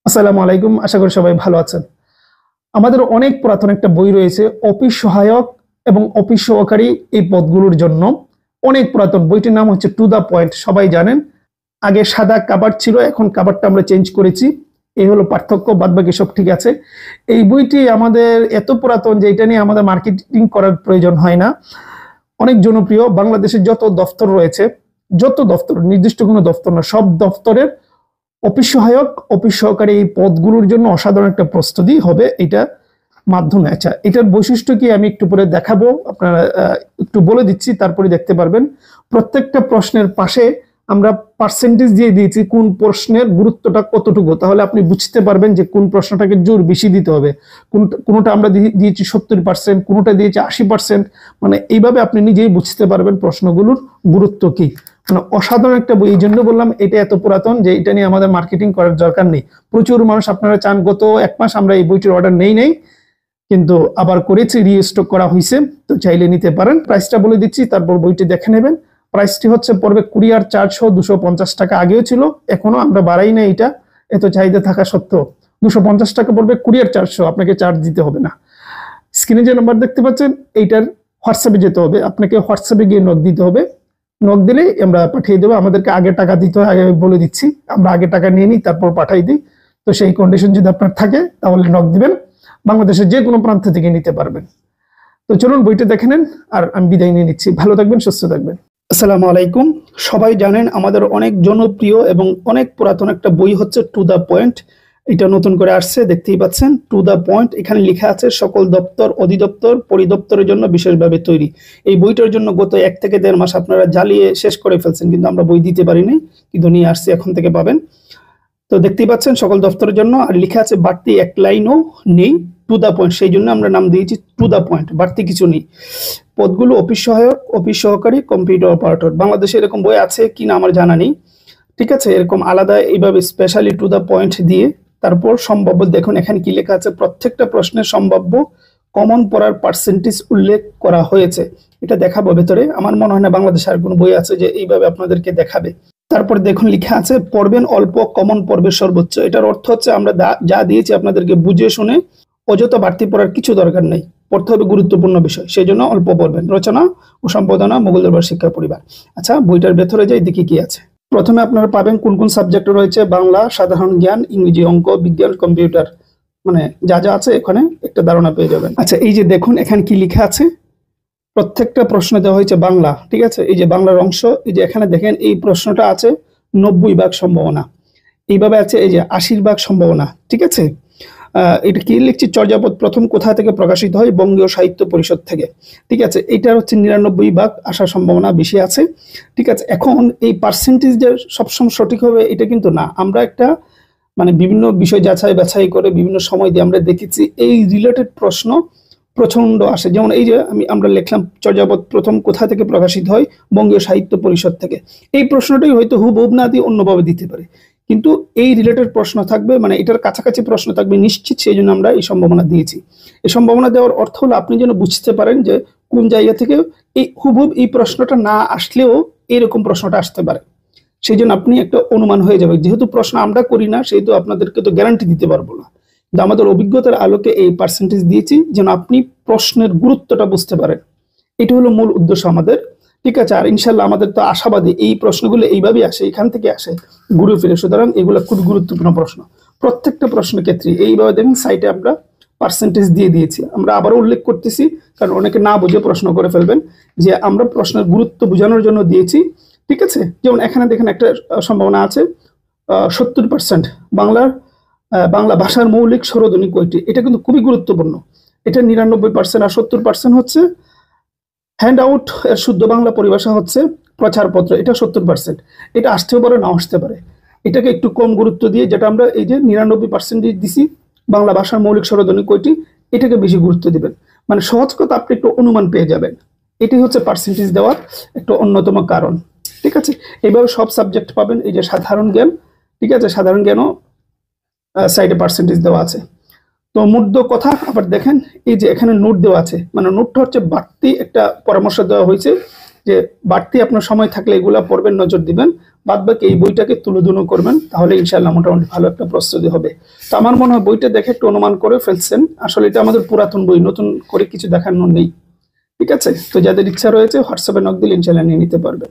আসসালামু আলাইকুম, আশা করি সবাই ভালো আছেন। আমাদের অনেক পুরাতন একটা বই রয়েছে অফিস সহায়ক এবং অফিস সহকারী এই পদগুলোর জন্য। অনেক পুরাতন বইটির নাম হচ্ছে টু দা পয়েন্ট। সবাই জানেন আগে সাদা কাভার ছিল, এখন কাভারটা আমরা চেঞ্জ করেছি। এই হলো পার্থক্য, বাদবাকি সব ঠিক আছে। এই বইটি আমাদের এত পুরাতন যে এটা নিয়ে আমাদের মার্কেটিং করার প্রয়োজন হয় না। অনেক জনপ্রিয়। বাংলাদেশের যত দফতর রয়েছে, যত দফতর, নির্দিষ্ট কোনো দফতর না, সব দফতরের অফিস সহায়ক অফিস সহকারী এই পদগুলোর জন্য অসাধারণ একটা প্রস্তুতি হবে এটা মাধ্যমে। আচ্ছা, এটার বৈশিষ্ট্য কি আমি একটু পরে দেখাবো, আপনারা একটু বলে দিচ্ছি, তারপরে দেখতে পারবেন। প্রত্যেকটা প্রশ্নের পাশে আমরা পার্সেন্টেজ দিয়ে দিয়েছি কোন প্রশ্নের গুরুত্বটা কতটুকু, তাহলে আপনি বুঝতে পারবেন যে কোন প্রশ্নটাকে জোর বেশি দিতে হবে। কোনটা আমরা দিয়েছি 70%, কোনটা দিয়েছি 80%। মানে এইভাবে আপনি নিজেই বুঝতে পারবেন প্রশ্নগুলোর গুরুত্ব কি। মানে অসাধারণ একটা বই। এই জন্য বললাম এটা এত পুরাতন যে এটা নিয়ে আমাদের মার্কেটিং করার দরকার নেই। প্রচুর মানুষ আপনারা চান, গত 1 মাস আমরা এই বইটির অর্ডার নেই, কিন্তু আবার করেছি, রিস্টক করা হয়েছে, তো চাইলে নিতে পারেন। প্রাইসটা বলে দিচ্ছি, তারপর বইটি দেখে নেবেন। প্রাইসটি হচ্ছে পড়বে কুরিয়ার চার্জ সহ 250 টাকা। আগেও ছিল, এখনো আমরা বাড়াই না, এটা এত চাহিদা থাকা সত্ত্বেও 250 টাকা পড়বে কুরিয়ার চার্জ সহ, আপনাকে চার্জ দিতে হবে না। স্ক্রিনে যে নাম্বার দেখতে পাচ্ছেন এইটার হোয়াটসঅ্যাপে যেতে হবে, আপনাকে হোয়াটসঅ্যাপে গিয়ে নক দিতে হবে। নক দিলেই আমরা পাঠিয়ে দেবো। আমাদেরকে আগে টাকা দিতে হয়, আগে বলে দিচ্ছি, আমরা আগে টাকা নিয়ে নিই, তারপর পাঠাই দিই। তো সেই কন্ডিশন যদি আপনার থাকে তাহলে নক দিবেন, বাংলাদেশের যে কোনো প্রান্ত থেকে নিতে পারবেন। তো চলুন বইটা দেখে নেন, আর আমি বিদায় নিয়ে নিচ্ছি। ভালো থাকবেন, সুস্থ থাকবেন। আসসালামু আলাইকুম। সবাই জানেন আমাদের অনেক জনপ্রিয় এবং অনেক পুরাতন একটা বই হচ্ছে টু দা পয়েন্ট। এটা নতুন করে আসছে, দেখতেই পাচ্ছেন টু দা পয়েন্ট। এখানে লেখা আছে সকল দপ্তর, অধিদপ্তর, পরিদপ্তরের জন্য বিশেষভাবে তৈরি। এই বইটার জন্য গত 1 থেকে 1.5 মাস আপনারা জ্বালিয়ে শেষ করে ফেলছেন, কিন্তু আমরা বই দিতে পারিনি, কিন্তু নিয়ে আসছি, এখন থেকে পাবেন। তো দেখতেই পাচ্ছেন সকল দপ্তরের জন্য, আর লেখা আছে বাড়তি এক লাইনও নেই, টু দা পয়েন্ট। সেই জন্য আমরা নাম দিয়েছি টু দা পয়েন্ট, বাড়তি কিছু নেই। পদগুলো অফিস সহায়ক, অফিস সহকারী, কম্পিউটার অপারেটর। বাংলাদেশে এরকম বই আছে কিনা আমার জানা নেই, ঠিক আছে। এরকম আলাদা এইভাবে স্পেশালি টু দা পয়েন্ট দিয়ে তারপর সম্ভাব্য, দেখুন এখানে কি লেখা আছে, প্রত্যেকটা প্রশ্নের সম্ভাব্য কমন পড়ার পার্সেন্টেজ উল্লেখ করা হয়েছে। এটা দেখাবো ভেতরে। আমার মনে হয় না বাংলাদেশে আর কোনো বই আছে যে এইভাবে আপনাদেরকে দেখাবে। তারপর দেখুন লেখা আছে পড়বেন অল্প, কমন পড়বে সর্বোচ্চ। এটার অর্থ হচ্ছে আমরা যা দিয়েছি আপনাদেরকে বুঝে শুনে অযথা বাড়তি পড়ার কিছু দরকার নেই, পড়তে হবে গুরুত্বপূর্ণ বিষয়, সেই জন্য অল্প পড়বেন। রচনা ও সম্পাদনা মুঘল দরবার শিক্ষা পরিবার। আচ্ছা, বইটার ভেতরে যাই, দেখি কি আছে। প্রথমে আপনারা পাবেন কোন কোন সাবজেক্ট রয়েছে। বাংলা, সাধারণ জ্ঞান, ইংরেজি, অঙ্ক, বিজ্ঞান, কম্পিউটার, মানে যা যা আছে এখানে একটা ধারণা পেয়ে যাবেন। আচ্ছা, এই যে দেখুন এখানে কি লেখা আছে, প্রত্যেকটা প্রশ্ন দেওয়া হয়েছে বাংলা, ঠিক আছে। এই যে বাংলার অংশ, এই যে এখানে দেখেন এই প্রশ্নটা আছে 90% সম্ভাবনা, এইভাবে আছে এই যে 80% সম্ভাবনা, ঠিক আছে। এটা কি লিখছি, চর্যাপদ প্রথম কোথা থেকে প্রকাশিত হয়, বঙ্গীয় সাহিত্য পরিষদ থেকে, ঠিক আছে। এটা হচ্ছে 99% আসার সম্ভাবনা বেশি আছে, ঠিক আছে। এখন এই পার্সেন্টেজ যে সবসময় সঠিক হবে এটা কিন্তু না। আমরা একটা মানে বিভিন্ন বিষয় যাচাই বাছাই করে বিভিন্ন সময় দিয়ে আমরা দেখেছি এই রিলেটেড প্রশ্ন প্রচন্ড আসে। যেমন এই যে আমরা লিখলাম চর্যাপদ প্রথম কোথা থেকে প্রকাশিত হয়, বঙ্গীয় সাহিত্য পরিষদ থেকে। এই প্রশ্নটাই হয়তো হুবহু না দিয়ে অন্যভাবে দিতে পারে, কিন্তু এই রিলেটেড প্রশ্ন থাকবে, মানে এটার কাছাকাছি প্রশ্ন থাকবে নিশ্চিত, সেই জন্য আমরা এই সম্ভাবনা দিয়েছি। এই সম্ভাবনা দেওয়ার অর্থ হলো আপনি যেন বুঝতে পারেন যে কোন জায়গা থেকে এই হুবহু এই প্রশ্নটা না আসলেও এরকম প্রশ্নটা আসতে পারে, সেই জন্য আপনি একটা অনুমান হয়ে যাবে। যেহেতু প্রশ্ন আমরা করি না, সেহেতু আপনাদেরকে তো গ্যারান্টি দিতে পারবো না, কিন্তু আমাদের অভিজ্ঞতার আলোকে এই পার্সেন্টেজ দিয়েছি যেন আপনি প্রশ্নের গুরুত্বটা বুঝতে পারেন। এটা হলো মূল উদ্দেশ্য আমাদের, ঠিক আছে। আর ইনশাল্লাহ আমাদের তো আশাবাদী এই প্রশ্নগুলো এইভাবেই আসে, এখান থেকে আসে ঘুরে ফিরে। সুতরাং এগুলো খুব গুরুত্বপূর্ণ প্রশ্ন। প্রত্যেকটা প্রশ্নের ক্ষেত্রে এইভাবে দেখেন সাইটে আমরা পার্সেন্টেজ দিয়ে দিয়েছি। আমরা আবারও উল্লেখ করতেছি, কারণ অনেকে না বুঝে প্রশ্ন করে ফেলবেন, যে আমরা প্রশ্নের গুরুত্ব বোঝানোর জন্য দিয়েছি, ঠিক আছে। যেমন এখানে দেখেন একটা সম্ভাবনা আছে 70% বাংলা ভাষার মৌলিক স্বরধ্বনি কয়টি। এটা কিন্তু খুবই গুরুত্বপূর্ণ। এটা 99%, আর 70% হচ্ছে হ্যান্ড আউট এর শুদ্ধ বাংলা পরিভাষা হচ্ছে প্রচারপত্র, এটা 70%। এটা আসতেও পারে, না আসতে পারে। এটাকে একটু কম গুরুত্ব দিয়ে, যেটা আমরা এই যে 99% দিছি, বাংলা ভাষার মৌলিক স্বরধ্বনি কয়টি, এটাকে বেশি গুরুত্ব দিবেন। মানে সহজ কথা, আপনি একটু অনুমান পেয়ে যাবেন। এটাই হচ্ছে পার্সেন্টেজ দেওয়ার একটা অন্যতম কারণ, ঠিক আছে। এইভাবে সব সাবজেক্ট পাবেন। এই যে সাধারণ জ্ঞান, ঠিক আছে, সাধারণ জ্ঞানও সাইডে পার্সেন্টেজ দেওয়া আছে। তো মুদ্র কথা আবার দেখেন, এই যে এখানে নোট দেওয়া আছে, মানে নোটটা হচ্ছে বাড়তি একটা পরামর্শ দেওয়া হয়েছে যে বাড়তি আপনার সময় থাকলে এগুলা পড়বেন, নজর দিবেন। বাদ বাকি এই বইটাকে তুলোধুনো করবেন, তাহলে ইনশাআল্লাহ মোটামুটি ভালো একটা প্রস্তুতি হবে। তো আমার মনে হয় বইটা দেখে একটু অনুমান করে ফেলছেন, আসলে এটা আমাদের পুরাতন বই, নতুন করে কিছু দেখানোর নেই। ঠিক আছে, তো যাদের ইচ্ছা রয়েছে হোয়াটসঅ্যাপে নক দিলে ইনশাআল্লাহ নিয়ে নিতে পারবেন।